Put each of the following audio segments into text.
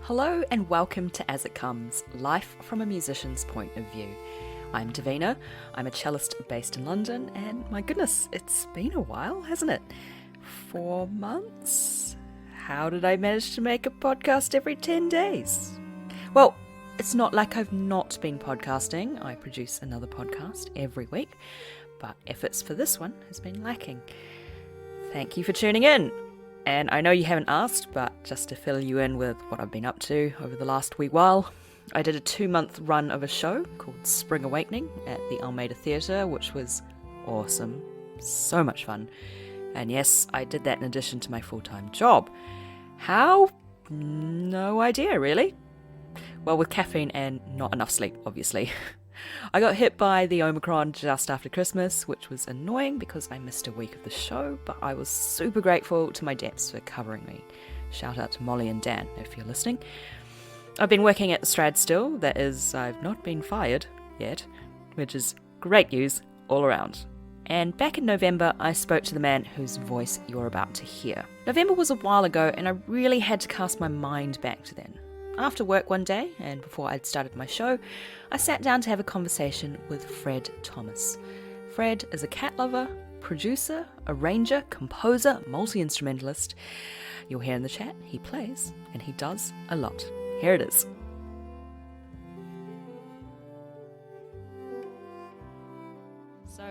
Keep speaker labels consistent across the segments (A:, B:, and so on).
A: Hello and welcome to As It Comes, life from a musician's point of view. I'm Davina, I'm a cellist based in London, and my goodness, it's been a while, hasn't it? 4 months? How did I manage to make a podcast every 10 days? Well, it's not like I've not been podcasting. I produce another podcast every week, but efforts for this one has been lacking. Thank you for tuning in. And I know you haven't asked, but just to fill you in with what I've been up to over the last wee while, I did a 2-month run of a show called Spring Awakening at the Almeida Theatre, which was awesome. So much fun. And yes, I did that in addition to my full-time job. How? No idea, really. Well, with caffeine and not enough sleep, obviously. I got hit by the Omicron just after Christmas, which was annoying because I missed a week of the show, but I was super grateful to my Deps for covering me. Shout out to Molly and Dan if you're listening. I've been working at the Strad still, that is, I've not been fired yet, which is great news all around. And back in November, I spoke to the man whose voice you're about to hear. November was a while ago, and I really had to cast my mind back to then. After work one day, and before I'd started my show, I sat down to have a conversation with Fred Thomas. Fred is a cat lover, producer, arranger, composer, multi-instrumentalist. You'll hear in the chat, he plays, and he does a lot. Here it is. So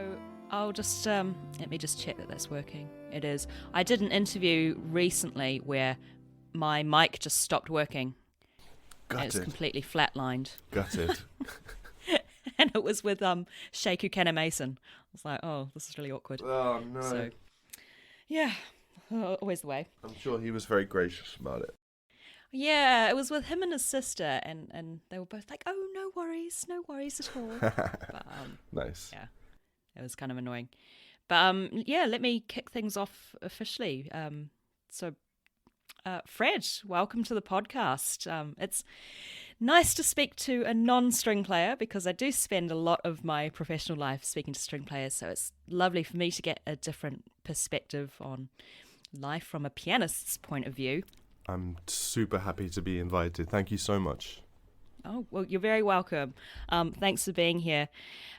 A: I'll just, let me just check that that's working. It is. I did an interview recently where my mic just stopped working. It's completely flatlined.
B: Gutted.
A: And it was with Sheku Kanemason. I was like, oh, this is really awkward.
B: Oh, no.
A: So, yeah, always the way.
B: I'm sure he was very gracious about it.
A: Yeah, it was with him and his sister, and they were both like, oh, no worries at all. But,
B: nice.
A: Yeah, it was kind of annoying. But, yeah, let me kick things off officially. Fred, welcome to the podcast. It's nice to speak to a non-string player because I do spend a lot of my professional life speaking to string players, so it's lovely for me to get a different perspective on life from a pianist's point of view.
B: I'm super happy to be invited. Thank you so much.
A: Oh, well, you're very welcome. Thanks for being here.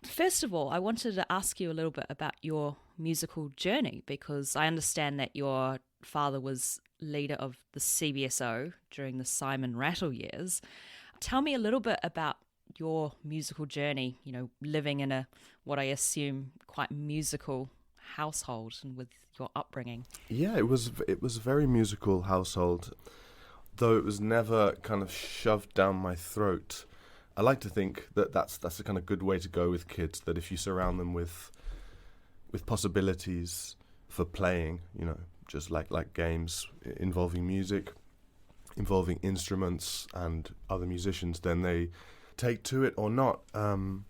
A: First of all, I wanted to ask you a little bit about your musical journey because I understand that your father was leader of the CBSO during the Simon Rattle years. Tell me a little bit about your musical journey, you know, living in what I assume quite musical household and with your upbringing.
B: Yeah, it was a very musical household, though it was never kind of shoved down my throat. I like to think that that's a kind of good way to go with kids, that if you surround them with possibilities for playing, you know, just like games involving music, involving instruments and other musicians, then they take to it or not. And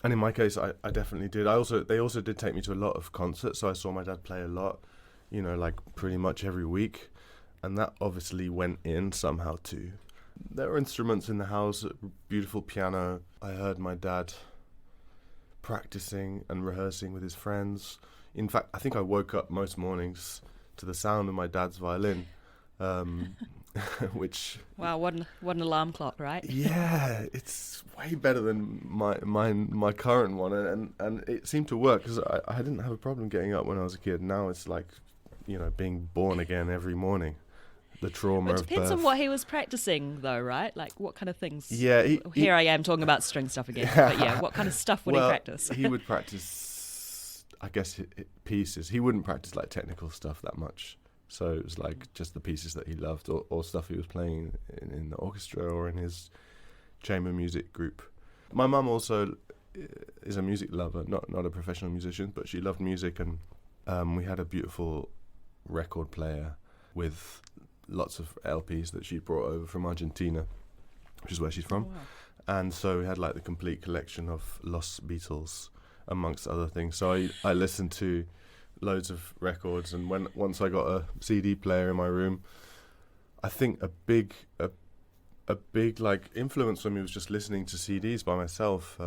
B: in my case, I definitely did. They also did take me to a lot of concerts, so I saw my dad play a lot, you know, like pretty much every week. And that obviously went in somehow too. There were instruments in the house, a beautiful piano. I heard my dad practicing and rehearsing with his friends. In fact, I think I woke up most mornings to the sound of my dad's violin, which... Wow,
A: what an alarm clock, right?
B: Yeah, it's way better than my current one, and it seemed to work because I didn't have a problem getting up when I was a kid. Now it's like, you know, being born again every morning. The trauma of birth.
A: It depends on what he was practicing, though, right? Like, what kind of things?
B: Yeah.
A: Here I am talking about string stuff again. Yeah. But yeah, what kind of stuff would he practice?
B: He would practice, I guess, pieces. He wouldn't practice, like, technical stuff that much. So it was, like, just the pieces that he loved or stuff he was playing in the orchestra or in his chamber music group. My mum also is a music lover, not a professional musician, but she loved music, and we had a beautiful record player with lots of LPs that she brought over from Argentina, which is where she's from.
A: Oh, wow.
B: And so we had like the complete collection of Los Beatles, amongst other things. So I listened to loads of records, and once I got a CD player in my room, I think a big like influence on me was just listening to CDs by myself,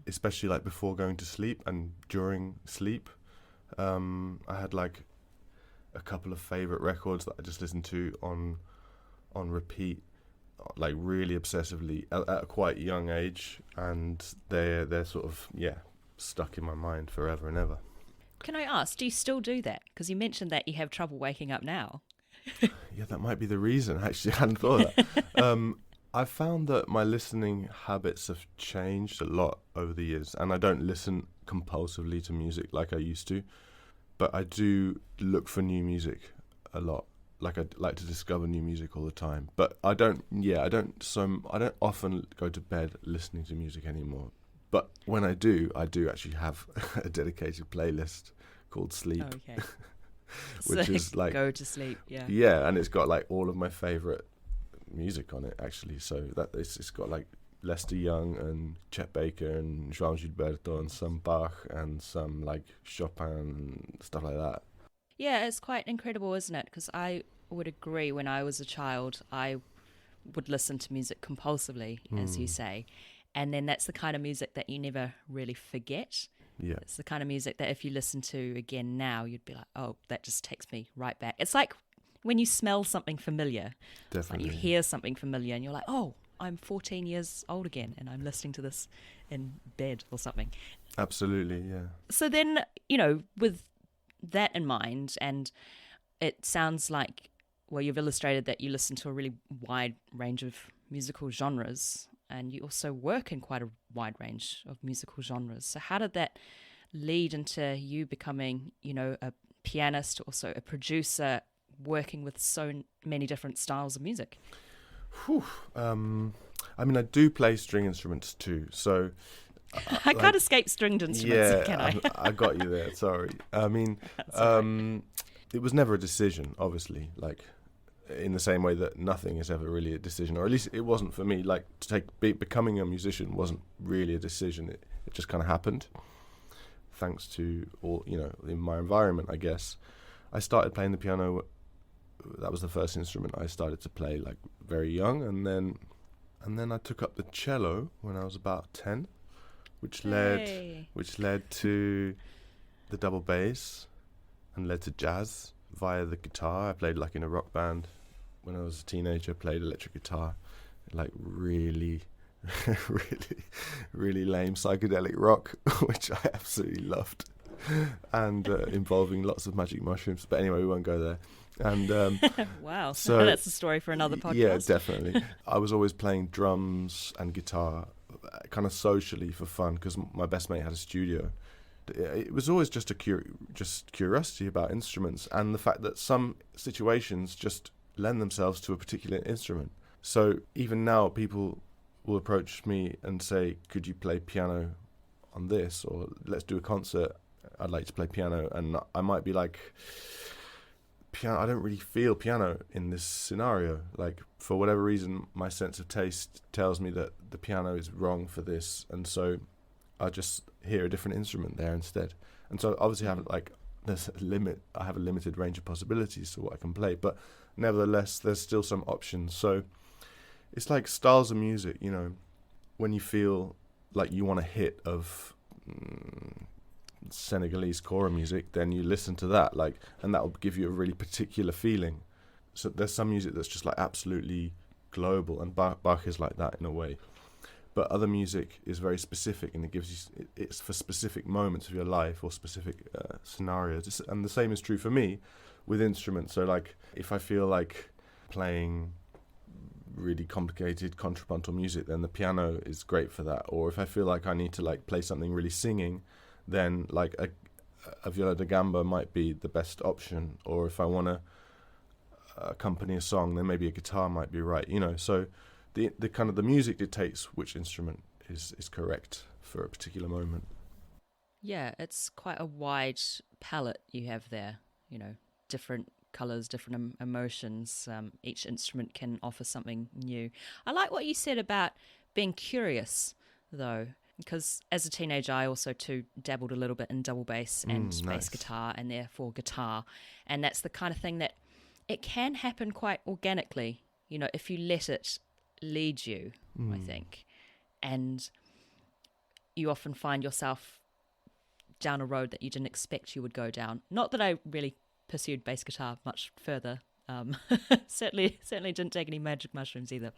B: especially like before going to sleep and during sleep. I had like a couple of favorite records that I just listened to on on repeat, like really obsessively at a quite young age, and they're sort of stuck in my mind forever and ever.
A: Can I ask, do you still do that? Because you mentioned that you have trouble waking up now.
B: Yeah, that might be the reason. Actually, I hadn't thought of that. I found that my listening habits have changed a lot over the years, and I don't listen compulsively to music like I used to, but I do look for new music a lot. Like I like to discover new music all the time. But I don't often go to bed listening to music anymore. But when I do actually have a dedicated playlist called Sleep.
A: Oh, okay.
B: Which
A: So
B: is like
A: go to sleep, yeah.
B: Yeah, and it's got like all of my favorite music on it actually. So that it's got like Lester Young and Chet Baker and João Gilberto and some Bach and some like Chopin and stuff like that.
A: Yeah, it's quite incredible, isn't it? Because I would agree, when I was a child, I would listen to music compulsively, as you say. And then that's the kind of music that you never really forget.
B: Yeah.
A: It's the kind of music that if you listen to again now, you'd be like, oh, that just takes me right back. It's like when you smell something familiar.
B: Definitely.
A: It's like you hear something familiar and you're like, oh, I'm 14 years old again and I'm listening to this in bed or something.
B: Absolutely, yeah.
A: So then, with that in mind, and it sounds like, well, you've illustrated that you listen to a really wide range of musical genres, and you also work in quite a wide range of musical genres. So how did that lead into you becoming, a pianist, also a producer, working with so many different styles of music?
B: Whew. I mean, I do play string instruments too, so...
A: I can't escape stringed instruments, can I?
B: I got you there, sorry. I mean, it was never a decision, obviously, like, in the same way that nothing is ever really a decision, or at least it wasn't for me. Like, becoming a musician wasn't really a decision. It just kind of happened, thanks to all, in my environment, I guess. I started playing the piano. That was the first instrument I started to play, like, very young, and then I took up the cello when I was about 10. Which led to the double bass and led to jazz via the guitar. I played like in a rock band when I was a teenager, played electric guitar, like really, really, really lame psychedelic rock, which I absolutely loved, and involving lots of magic mushrooms. But anyway, we won't go there. And
A: wow,
B: so
A: that's a story for another podcast.
B: Yeah, definitely. I was always playing drums and guitar, kind of socially for fun, because my best mate had a studio. It was always just curiosity about instruments, and the fact that some situations just lend themselves to a particular instrument. So even now, people will approach me and say, "Could you play piano on this?" Or "Let's do a concert. I'd like to play piano." And I might be like, "Piano, I don't really feel piano in this scenario. Like, for whatever reason, my sense of taste tells me that the piano is wrong for this, and so I just hear a different instrument there instead." And so obviously there's a limit. I have a limited range of possibilities to what I can play, but nevertheless, there's still some options. So it's like styles of music, when you feel like you want a hit of Senegalese kora music, then you listen to that, and that will give you a really particular feeling. So there's some music that's just like absolutely global, and Bach is like that in a way. But other music is very specific, and it's for specific moments of your life or specific scenarios. And the same is true for me with instruments. So like, if I feel like playing really complicated contrapuntal music, then the piano is great for that. Or if I feel like I need to like play something really singing, then like a viola da gamba might be the best option. Or if I want to accompany a song, then maybe a guitar might be right. So the kind of the music dictates which instrument is correct for a particular moment.
A: Yeah, it's quite a wide palette you have there. Different colors, different emotions. Each instrument can offer something new. I like what you said about being curious, though, because as a teenager, I also too dabbled a little bit in double bass and bass guitar, and therefore guitar. And that's the kind of thing that it can happen quite organically, if you let it lead you, I think. And you often find yourself down a road that you didn't expect you would go down. Not that I really pursued bass guitar much further Certainly didn't take any magic mushrooms either.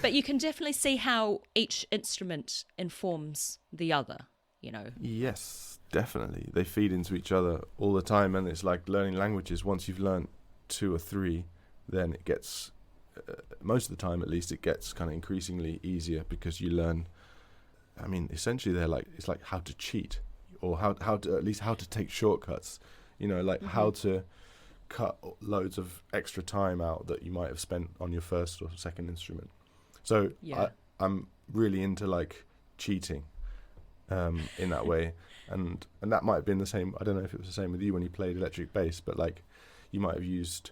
A: But you can definitely see how each instrument informs the other, you know.
B: Yes, definitely. They feed into each other all the time, and it's like learning languages. Once you've learned 2 or 3, then it gets, most of the time at least, it gets kind of increasingly easier because you learn. I mean, essentially, it's like how to cheat, or how to at least how to take shortcuts. You know, like how to cut loads of extra time out that you might have spent on your first or second instrument. So I'm really into like cheating in that way, and that might have been the same. I don't know if it was the same with you when you played electric bass, but like you might have used,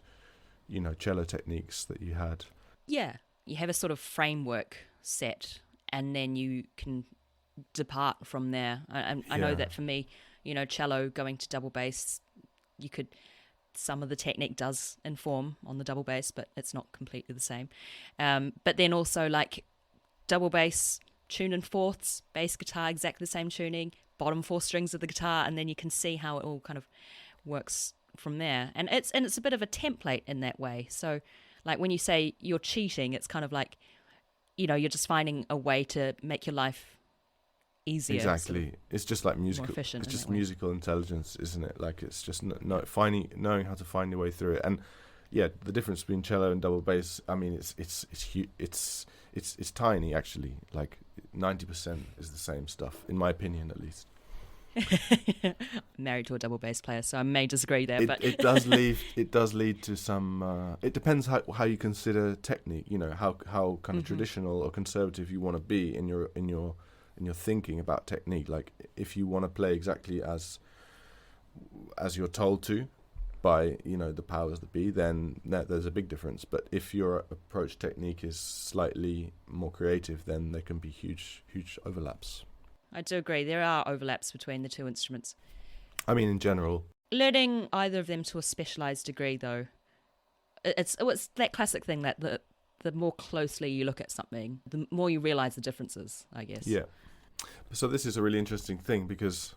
B: you know, cello techniques that you had.
A: Yeah, you have a sort of framework set, and then you can depart from there. I know that for me, you know, cello going to double bass, some of the technique does inform on the double bass, but it's not completely the same. But then also like double bass, tune in fourths, bass guitar, exactly the same tuning, bottom 4 strings of the guitar, and then you can see how it all kind of works from there. And it's a bit of a template in that way. So like when you say you're cheating, it's kind of like, you know, you're just finding a way to make your life easier.
B: Exactly.
A: Sort of
B: it's just like musical. It's just musical intelligence, isn't it? Like it's just knowing how to find your way through it. And yeah, the difference between cello and double bass, I mean, it's tiny actually. Like 90% is the same stuff, in my opinion, at least.
A: Married to a double bass player, so I may disagree there. But
B: it does lead to some. It depends how you consider technique. You know, how kind of traditional or conservative you want to be in your thinking about technique. Like if you want to play exactly as you're told to by, you know, the powers that be, then there's a big difference. But if your approach technique is slightly more creative, then there can be huge overlaps.
A: I do agree. There are overlaps between the 2 instruments.
B: I mean, in general.
A: Learning either of them to a specialised degree, though, it's that classic thing that the more closely you look at something, the more you realise the differences, I guess.
B: Yeah. So this is a really interesting thing because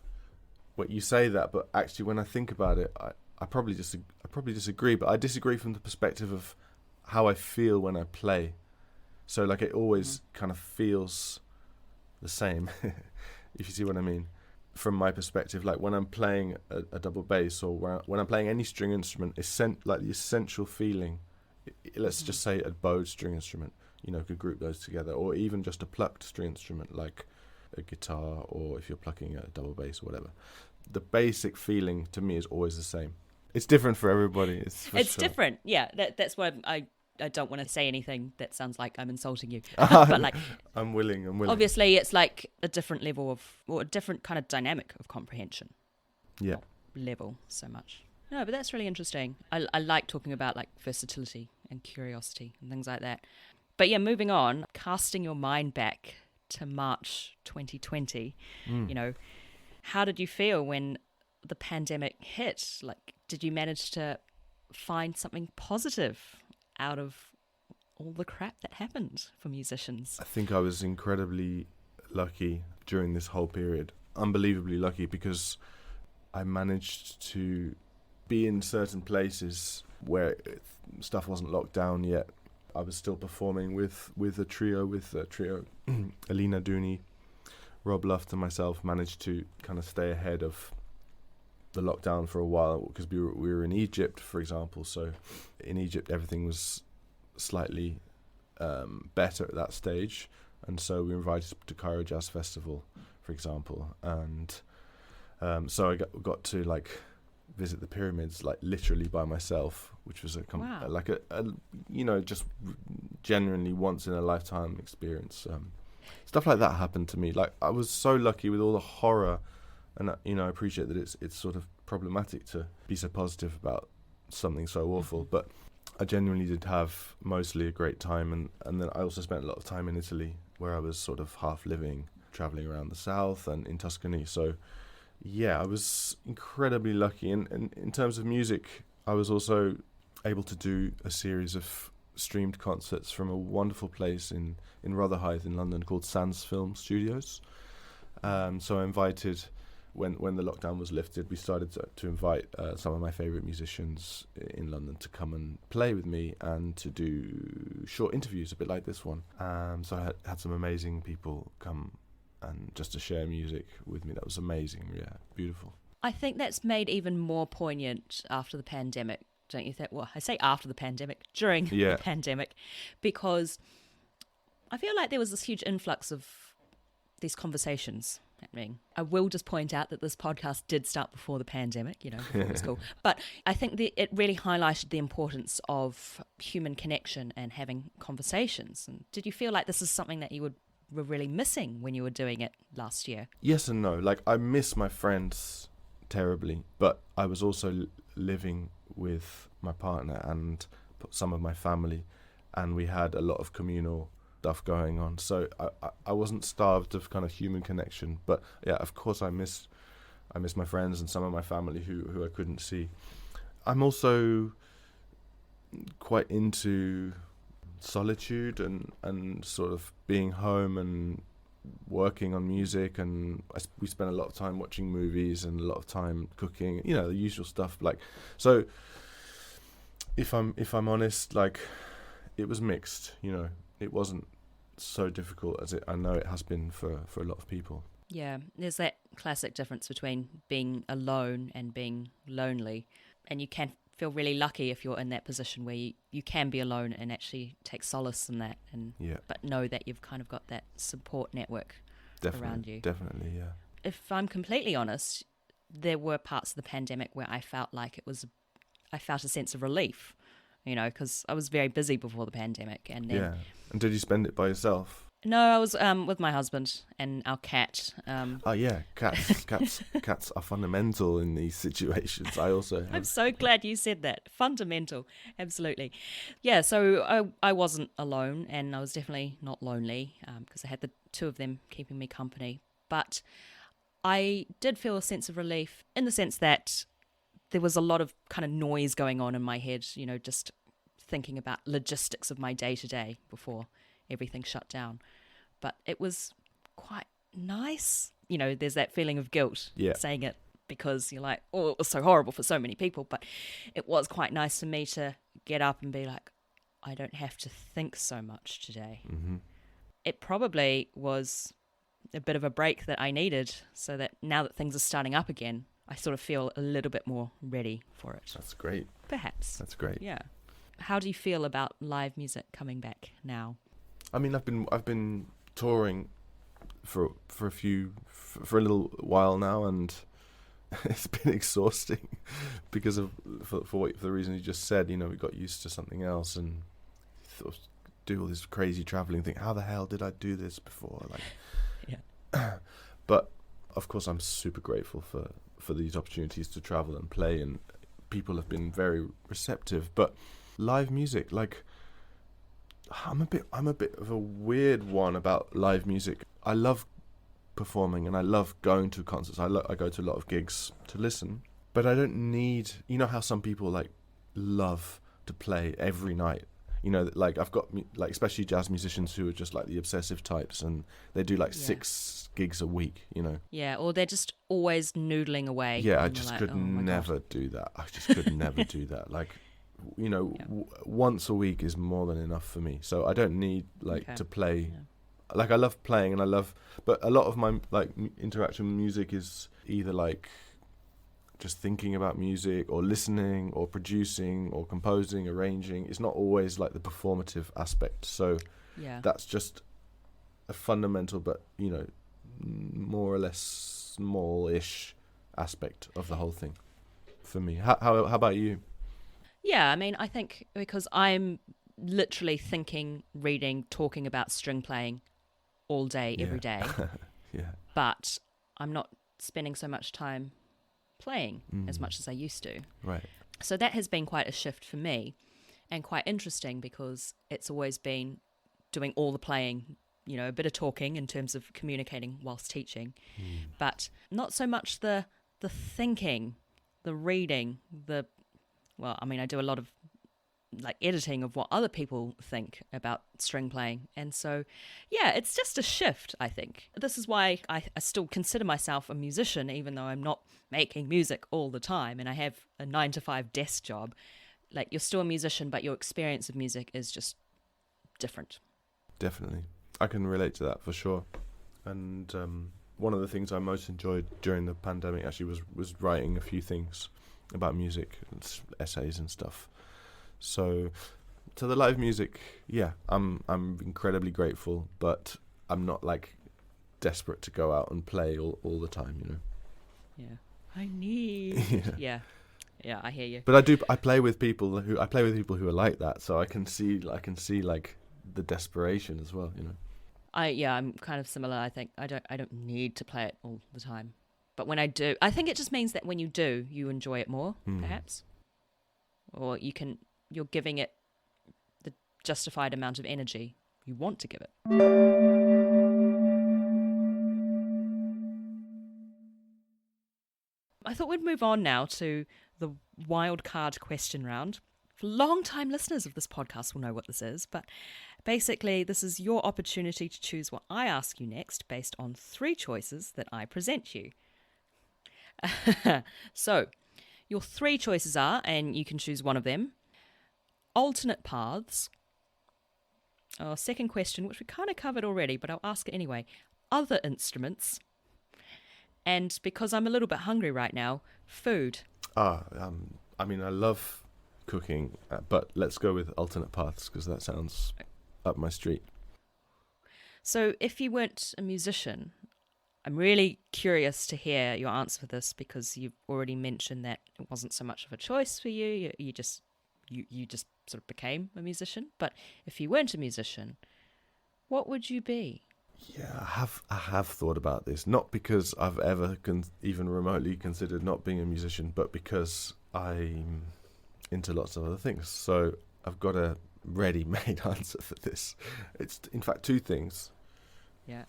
B: what you say that, but actually when I think about it, I probably disagree, but I disagree from the perspective of how I feel when I play. So like it always kind of feels the same, if you see what I mean. From my perspective, like when I'm playing a double bass or when I'm playing any string instrument, like the essential feeling, let's just say a bowed string instrument, you know, could group those together, or even just a plucked string instrument like a guitar, or if you're plucking a double bass or whatever. The basic feeling to me is always the same. It's different for everybody. It's
A: different, yeah. That's why I don't want to say anything that sounds like I'm insulting you. But like,
B: I'm willing.
A: Obviously, it's like a different level or a different kind of dynamic of comprehension.
B: Yeah.
A: Not level so much. No, but that's really interesting. I like talking about like versatility and curiosity and things like that. But yeah, moving on, casting your mind back to March 2020, you know, how did you feel when the pandemic hit? Like, did you manage to find something positive out of all the crap that happened for musicians?
B: I think I was incredibly lucky during this whole period. Unbelievably lucky, because I managed to be in certain places where stuff wasn't locked down yet. I was still performing with a trio, Alina Dooney, Rob Luft and myself managed to kind of stay ahead of the lockdown for a while, because we were in Egypt, for example. So in Egypt, everything was slightly better at that stage, and so we were invited to Cairo Jazz Festival, for example, and so I got to like visit the pyramids like literally by myself, which was like a you know, just genuinely once in a lifetime experience. Stuff like that happened to me. Like I was so lucky with all the horror. And you know, I appreciate that it's sort of problematic to be so positive about something so awful, but I genuinely did have mostly a great time, and then I also spent a lot of time in Italy, where I was sort of half living, traveling around the south and in Tuscany. So yeah, I was incredibly lucky. And in terms of music, I was also able to do a series of streamed concerts from a wonderful place in Rotherhithe in London called Sands Film Studios. So I invited when the lockdown was lifted, we started to invite some of my favourite musicians in London to come and play with me and to do short interviews, a bit like this one. So I had some amazing people come and just to share music with me. That was amazing. Yeah, beautiful.
A: I think that's made even more poignant after the pandemic, don't you think? Well, I say after the pandemic, during the pandemic, because I feel like there was this huge influx of these conversations happening. I will just point out that this podcast did start before the pandemic, before it was cool. But I think that it really highlighted the importance of human connection and having conversations. And did you feel like this is something that you were really missing when you were doing it last year?
B: Yes and no. Like, I miss my friends terribly, but I was also living with my partner and some of my family, and we had a lot of communal stuff going on, so I wasn't starved of kind of human connection. But yeah, of course I miss my friends and some of my family who I couldn't see. I'm also quite into solitude and sort of being home and working on music, and we spent a lot of time watching movies and a lot of time cooking, the usual stuff. Like, so if I'm honest, like, it was mixed. It wasn't so difficult as I know it has been for a lot of people.
A: Yeah, there's that classic difference between being alone and being lonely, and you can feel really lucky if you're in that position where you can be alone and actually take solace in that, but know that you've kind of got that support network around you.
B: Definitely, yeah.
A: If I'm completely honest, there were parts of the pandemic where I felt like I felt a sense of relief, because I was very busy before the pandemic. And then,
B: yeah. And did you spend it by yourself?
A: No, I was with my husband and our cat.
B: Oh yeah, cats are fundamental in these situations. I also have.
A: I'm so glad you said that. Fundamental, absolutely. Yeah, so I wasn't alone, and I was definitely not lonely because I had the two of them keeping me company. But I did feel a sense of relief in the sense that there was a lot of kind of noise going on in my head, just thinking about logistics of my day-to-day before everything shut down. But it was quite nice. There's that feeling of guilt saying it because you're like, oh, it was so horrible for so many people. But it was quite nice for me to get up and be like, I don't have to think so much today.
B: Mm-hmm.
A: It probably was a bit of a break that I needed, so that now that things are starting up again, I sort of feel a little bit more ready for it.
B: That's great.
A: Perhaps.
B: That's great.
A: Yeah. How do you feel about live music coming back now?
B: I mean, I've been touring for a little while now, and it's been exhausting because of for the reason you just said. We got used to something else and sort of do all this crazy traveling. Think, how the hell did I do this before? But of course, I'm super grateful for these opportunities to travel and play, and people have been very receptive. But live music, like, I'm a bit of a weird one about live music. I love performing and I love going to concerts. I go to a lot of gigs to listen, but I don't need, how some people like love to play every night. Like, I've got like especially jazz musicians who are just like the obsessive types, and they do like 6 gigs a week.
A: Yeah, or they're just always noodling away.
B: Yeah, I just could never do that. I just could never do that. Like, once a week is more than enough for me. So I don't need to play. Yeah. Like, I love playing but a lot of my interaction with music is either like just thinking about music or listening or producing or composing, arranging. It's not always like the performative aspect. So that's just a fundamental, but more or less small-ish aspect of the whole thing for me. How about you?
A: Yeah, I mean, I think because I'm literally thinking, reading, talking about string playing all day, every day.
B: Yeah.
A: But I'm not spending so much time playing as much as I used to.
B: Right.
A: So that has been quite a shift for me, and quite interesting because it's always been doing all the playing, a bit of talking in terms of communicating whilst teaching, but not so much the thinking, the reading, I mean, I do a lot of like editing of what other people think about string playing. And so, yeah, it's just a shift, I think. This is why I still consider myself a musician, even though I'm not making music all the time and I have a 9-to-5 desk job. Like, you're still a musician, but your experience of music is just different.
B: Definitely. I can relate to that for sure. And one of the things I most enjoyed during the pandemic actually was writing a few things about music, essays and stuff. So to the live music, yeah, I'm incredibly grateful, but I'm not like desperate to go out and play all the time, you know.
A: Yeah. I need. Yeah, I hear you.
B: But I play with people who are like that, so I can see like the desperation as well, you know.
A: I'm kind of similar. I think I don't need to play it all the time, but when I do, I think it just means that when you do, you enjoy it more, perhaps, or you're giving it the justified amount of energy you want to give it. I thought we'd move on now to the Wildcard Question round. Long-time listeners of this podcast will know what this is, but basically this is your opportunity to choose what I ask you next based on 3 choices that I present you. So, your 3 choices are, and you can choose one of them, alternate paths. Second question, which we kind of covered already, but I'll ask it anyway. Other instruments. And because I'm a little bit hungry right now, food.
B: I mean, I love cooking, but let's go with alternate paths because that sounds up my street.
A: So if you weren't a musician, I'm really curious to hear your answer for this because you've already mentioned that it wasn't so much of a choice for you. You just sort of became a musician. But if you weren't a musician, what would you be?
B: Yeah, I have thought about this, not because I've ever even remotely considered not being a musician, but because I'm into lots of other things. So I've got a ready-made answer for this. It's in fact 2 things.
A: Yeah.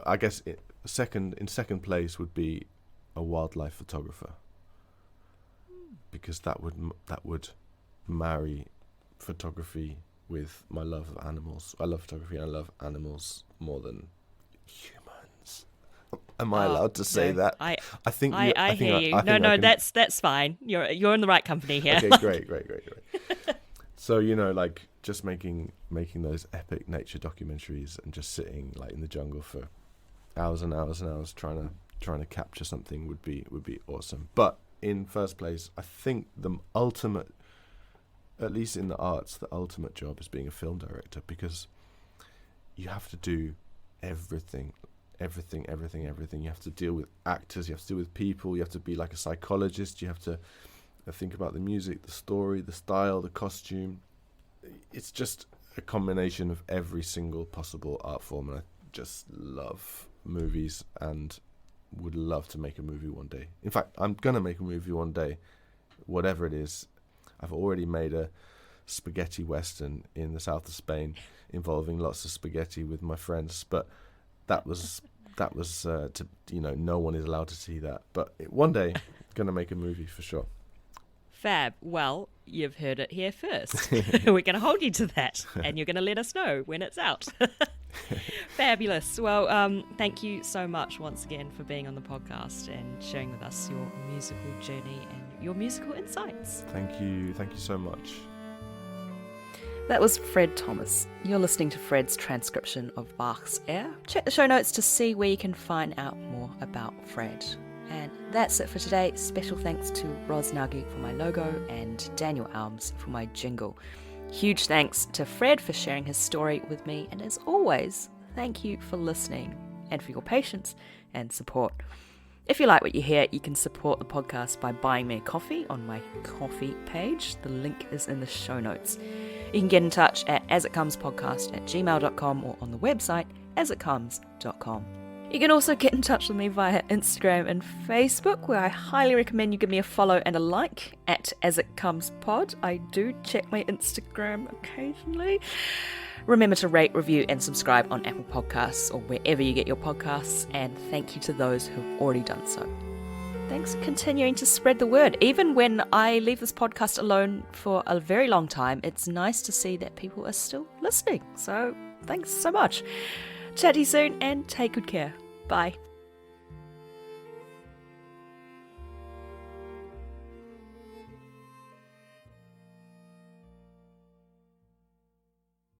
B: I guess in second place would be a wildlife photographer, because that would marry photography with my love of animals. I love photography and I love animals more than humans. Am I allowed to say that?
A: I
B: think
A: I hear you. That's fine. You're in the right company here.
B: Okay, great. So, you know, like just making those epic nature documentaries and just sitting like in the jungle for hours and hours and hours trying to capture something would be awesome. But in first place, I think the ultimate, at least in the arts, the ultimate job is being a film director, because you have to do everything. You have to deal with actors, you have to deal with people, you have to be like a psychologist, you have to think about the music, the story, the style, the costume. It's just a combination of every single possible art form, and I just love movies and would love to make a movie one day. In fact, I'm going to make a movie one day, whatever it is. I've already made a spaghetti western in the south of Spain involving lots of spaghetti with my friends, but that was to, you know, no one is allowed to see that. But one day, going to make a movie for sure.
A: Fab. Well, you've heard it here first. We're going to hold you to that, and you're going to let us know when it's out. Fabulous. Well, thank you so much once again for being on the podcast and sharing with us your musical journey and your musical insights.
B: Thank you so much.
A: That was Fred Thomas. You're listening to Fred's transcription of Bach's Air. Check the show notes to see where you can find out more about Fred. And that's it for today. Special thanks to Roz Nagy for my logo and Daniel Alms for my jingle. Huge thanks to Fred for sharing his story with me. And as always, thank you for listening and for your patience and support. If you like what you hear, you can support the podcast by buying me a coffee on my coffee page. The link is in the show notes. You can get in touch at asitcomespodcast@gmail.com or on the website asitcomes.com. You can also get in touch with me via Instagram and Facebook, where I highly recommend you give me a follow and a like at asitcomespod. I do check my Instagram occasionally. Remember to rate, review and subscribe on Apple Podcasts or wherever you get your podcasts, and thank you to those who've already done so. thanks for continuing to spread the word. Even when I leave this podcast alone for a very long time, it's nice to see that people are still listening. So thanks so much. Chat to you soon and take good care. Bye.